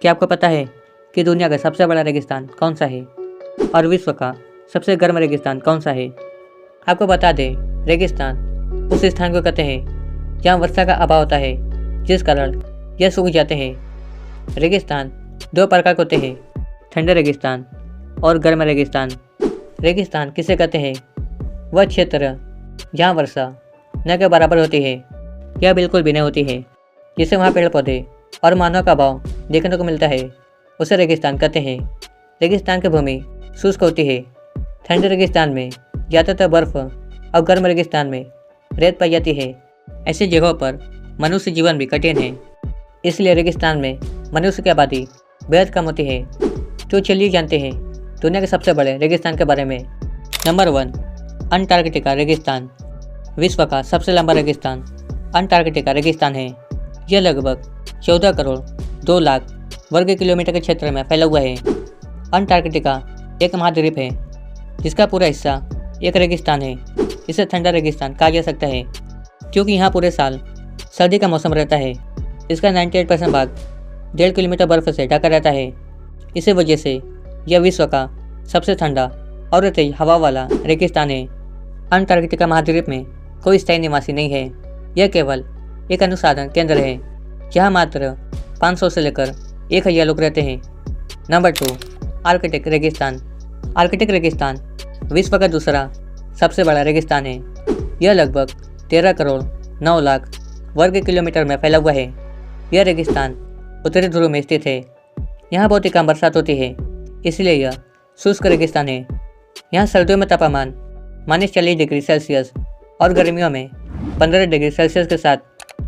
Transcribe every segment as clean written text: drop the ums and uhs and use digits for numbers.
क्या आपको पता है कि दुनिया का सबसे बड़ा रेगिस्तान कौन सा है और विश्व का सबसे गर्म रेगिस्तान कौन सा है? आपको बता दें, रेगिस्तान उस स्थान को कहते हैं जहाँ वर्षा का अभाव होता है, जिस कारण यह सूख जाते हैं। रेगिस्तान दो प्रकार के होते हैं, ठंडे रेगिस्तान और गर्म रेगिस्तान। रेगिस्तान किसे कहते हैं? वह क्षेत्र जहाँ वर्षा न के बराबर होती है या बिल्कुल भी नहीं होती है, जिससे वहाँ पेड़ पौधे और मानव का अभाव देखने को मिलता है, उसे रेगिस्तान कहते हैं। रेगिस्तान की भूमि शुष्क होती है। ठंडे रेगिस्तान में ज़्यादातर बर्फ और गर्म रेगिस्तान में रेत पाई जाती है। ऐसी जगहों पर मनुष्य जीवन भी कठिन है, इसलिए रेगिस्तान में मनुष्य की आबादी बेहद कम होती है। तो चलिए जानते हैं दुनिया के सबसे बड़े रेगिस्तान के बारे में। नंबर 1, अंटार्कटिका रेगिस्तान। विश्व का सबसे लंबा रेगिस्तान अंटार्कटिका रेगिस्तान है। यह लगभग 14 करोड़ 2 लाख वर्ग किलोमीटर के क्षेत्र में फैला हुआ है। अंटार्कटिका एक महाद्वीप है जिसका पूरा हिस्सा एक रेगिस्तान है। इसे ठंडा रेगिस्तान कहा जा सकता है क्योंकि यहाँ पूरे साल सर्दी का मौसम रहता है। इसका 98% भाग 1.5 किलोमीटर बर्फ से ढका रहता है। इसी वजह से यह विश्व का सबसे ठंडा और तेज हवा वाला रेगिस्तान है। अंटार्कटिका महाद्वीप में कोई स्थायी निवासी नहीं है। यह केवल एक अनुसंधान केंद्र है जहाँ मात्र 500 से लेकर 1000 लोग रहते हैं। नंबर 2, आर्कटिक रेगिस्तान। आर्कटिक रेगिस्तान विश्व का दूसरा सबसे बड़ा रेगिस्तान है। यह लगभग 13 करोड़ 9 लाख वर्ग किलोमीटर में फैला हुआ है। यह रेगिस्तान उत्तरी ध्रुव में स्थित है। यहाँ बहुत ही कम बरसात होती है, इसलिए यह शुष्क रेगिस्तान है। यहाँ सर्दियों में तापमान -40 डिग्री सेल्सियस और गर्मियों में 15 डिग्री सेल्सियस के साथ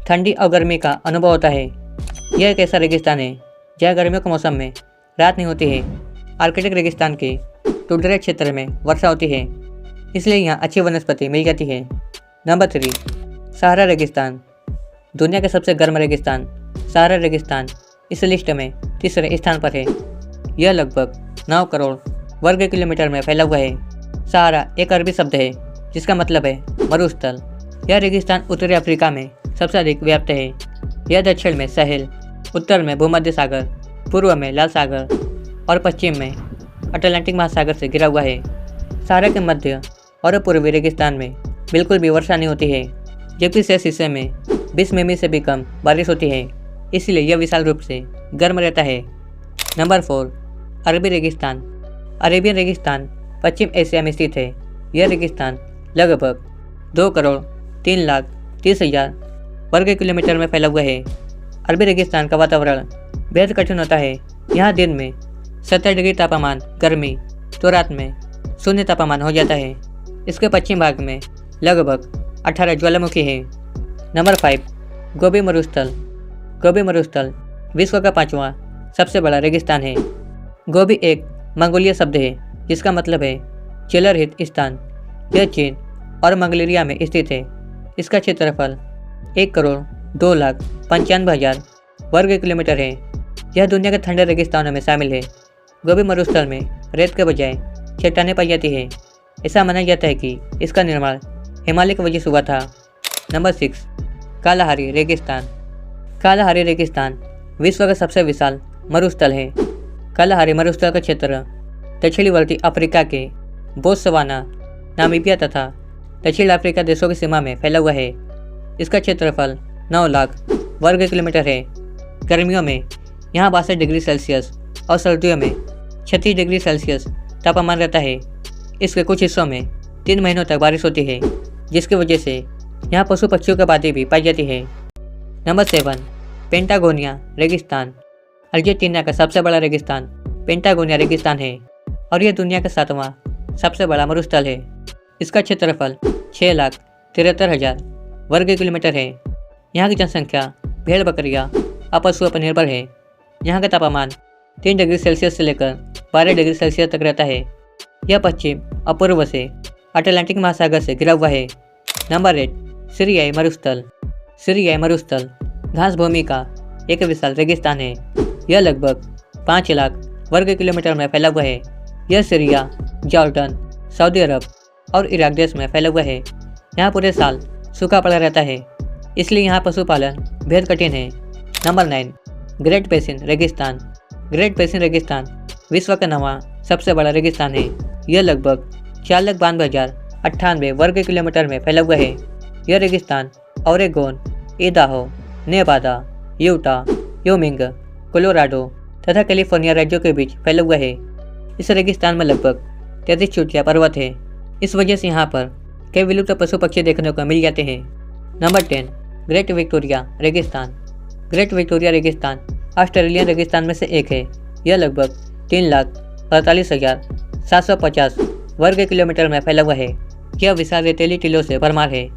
ठंडी और गर्मी का अनुभव होता है। यह एक ऐसा रेगिस्तान है जहाँ गर्मियों के मौसम में रात नहीं होती है। आर्कटिक रेगिस्तान के टुंड्रा क्षेत्र में वर्षा होती है, इसलिए यहाँ अच्छी वनस्पति मिल जाती है। नंबर 3, सहारा रेगिस्तान। दुनिया के सबसे गर्म रेगिस्तान सहारा रेगिस्तान इस लिस्ट में तीसरे स्थान पर है। यह लगभग 9 करोड़ वर्ग किलोमीटर में फैला हुआ है। सहारा एक अरबी शब्द है जिसका मतलब है मरुस्थल। यह रेगिस्तान उत्तरी अफ्रीका में सबसे अधिक व्याप्त है। यह दक्षिण में साहेल, उत्तर में भूमध्य सागर, पूर्व में लाल सागर और पश्चिम में अटलांटिक महासागर से घिरा हुआ है। सहारा के मध्य और पूर्वी रेगिस्तान में बिल्कुल भी वर्षा नहीं होती है, जबकि शेष हिस्से में 20 मिमी से भी कम बारिश होती है। इसलिए यह विशाल रूप से गर्म रहता है। नंबर 4, अरबी रेगिस्तान। अरेबियन रेगिस्तान पश्चिम एशिया में स्थित है। यह रेगिस्तान लगभग 2 करोड़ 3 लाख 30 हजार वर्ग किलोमीटर में फैला हुआ है। अरबी रेगिस्तान का वातावरण बेहद कठिन होता है। यहाँ दिन में 70 डिग्री तापमान गर्मी तो रात में 0 तापमान हो जाता है। इसके पश्चिम भाग में लगभग 18 ज्वालामुखी है। नंबर 5, गोबी मरुस्थल। गोबी मरुस्थल विश्व का 5वां सबसे बड़ा रेगिस्तान है। गोबी एक मंगोलिया शब्द है जिसका मतलब है जलरहित स्थान। यह चीन और मंगोलिया में स्थित है। इसका क्षेत्रफल 1 करोड़ 2 लाख 95 हजार वर्ग किलोमीटर है। यह दुनिया के ठंडे रेगिस्तानों में शामिल है। गोबी मरुस्थल में रेत के बजाय चट्टानें पाई जाती है। ऐसा माना जाता है कि इसका निर्माण हिमालय की वजह से हुआ था। नंबर 6, कालाहारी रेगिस्तान। कालाहारी रेगिस्तान विश्व का सबसे विशाल मरुस्थल है। कालाहारी मरुस्थल का क्षेत्र दक्षिणवर्ती अफ्रीका के बोत्सवाना, नामीबिया तथा दक्षिण अफ्रीका देशों की सीमा में फैला हुआ है। इसका क्षेत्रफल 9 लाख वर्ग किलोमीटर है। गर्मियों में यहाँ 62 डिग्री सेल्सियस और सर्दियों में 36 डिग्री सेल्सियस तापमान रहता है। इसके कुछ हिस्सों में 3 महीनों तक बारिश होती है, जिसकी वजह से यहाँ पशु पक्षियों की आबादी भी पाई जाती है। नंबर 7, पेंटागोनिया रेगिस्तान। अर्जेंटीना का सबसे बड़ा रेगिस्तान पेंटागोनिया रेगिस्तान है और यह दुनिया का 7वां सबसे बड़ा मरुस्थल है। इसका क्षेत्रफल 6 लाख 73 हजार वर्ग किलोमीटर है। यहाँ की जनसंख्या भेड़ बकरियाँ और पशुओं पर निर्भर है। यहाँ का तापमान 3 डिग्री सेल्सियस से लेकर 12 डिग्री सेल्सियस तक रहता है। यह पश्चिम और पूर्व से अटलांटिक महासागर से घिरा हुआ है। नंबर 8, सीरियाई मरुस्थल। सीरियाई मरुस्थल घास भूमि का एक विशाल रेगिस्तान है। यह लगभग 5 लाख वर्ग किलोमीटर में फैला हुआ है। यह सीरिया, जॉर्डन, सऊदी अरब और इराक देश में फैला हुआ है। यहाँ पूरे साल सूखा पड़ा रहता है, इसलिए यहाँ पशुपालन बेहद कठिन है। नंबर 9, ग्रेट बेसिन रेगिस्तान। ग्रेट बेसिन रेगिस्तान विश्व का नवा सबसे बड़ा रेगिस्तान है। यह लगभग 4,92,098 वर्ग किलोमीटर में फैला हुआ है। यह रेगिस्तान Oregon, Idaho, Nevada, Utah, Wyoming, Colorado तथा कैलिफोर्निया राज्यों के बीच फैला हुआ है। इस रेगिस्तान में लगभग 33 चोटियाँ पर्वत है। इस वजह से यहाँ पर कई विलुप्त पशु पक्षी देखने को मिल जाते हैं। नंबर 10, ग्रेट विक्टोरिया रेगिस्तान। ग्रेट विक्टोरिया रेगिस्तान ऑस्ट्रेलियन रेगिस्तान में से एक है। यह लगभग 3,48,750 वर्ग किलोमीटर में फैला हुआ है। यह विशाल रेतीली टीलों से भरमार है।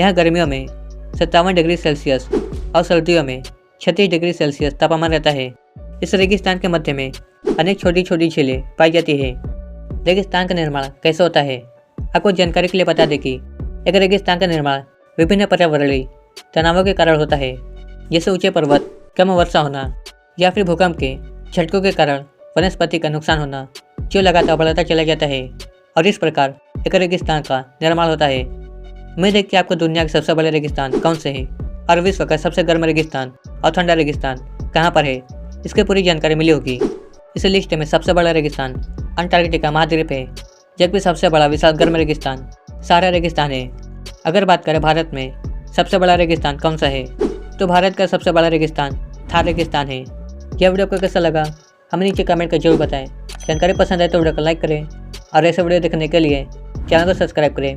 यहाँ गर्मियों में 57 डिग्री सेल्सियस और सर्दियों में 36 डिग्री सेल्सियस तापमान रहता है। इस रेगिस्तान के मध्य में अनेक छोटी छोटी झीलें पाई जाती है। रेगिस्तान का निर्माण कैसे होता है? आपको जानकारी के लिए बता दें कि एक रेगिस्तान का निर्माण विभिन्न पर्यावरणीय तनावों के कारण होता है, जैसे ऊंचे पर्वत, कम वर्षा होना या फिर भूकंप के झटकों के कारण वनस्पति का नुकसान होना, जो लगातार बढ़ता चला जाता है और इस प्रकार एक रेगिस्तान का निर्माण होता है। उम्मीद है कि आपको दुनिया के सबसे बड़े रेगिस्तान कौन से हैं और विश्व का सबसे गर्म रेगिस्तान और ठंडा रेगिस्तान कहाँ पर है, इसकी पूरी जानकारी मिली होगी। इस लिस्ट में सबसे बड़ा रेगिस्तान अंटार्कटिका महाद्वीप है, जबकि सबसे बड़ा विशाल गर्म रेगिस्तान सहारा रेगिस्तान है। अगर बात करें भारत में सबसे बड़ा रेगिस्तान कौन सा है, तो भारत का सबसे बड़ा रेगिस्तान थार रेगिस्तान है। यह वीडियो को कैसा लगा हमें नीचे कमेंट कर जरूर बताएं। जानकारी पसंद आए तो वीडियो को लाइक करें और ऐसे वीडियो देखने के लिए चैनल को सब्सक्राइब करें।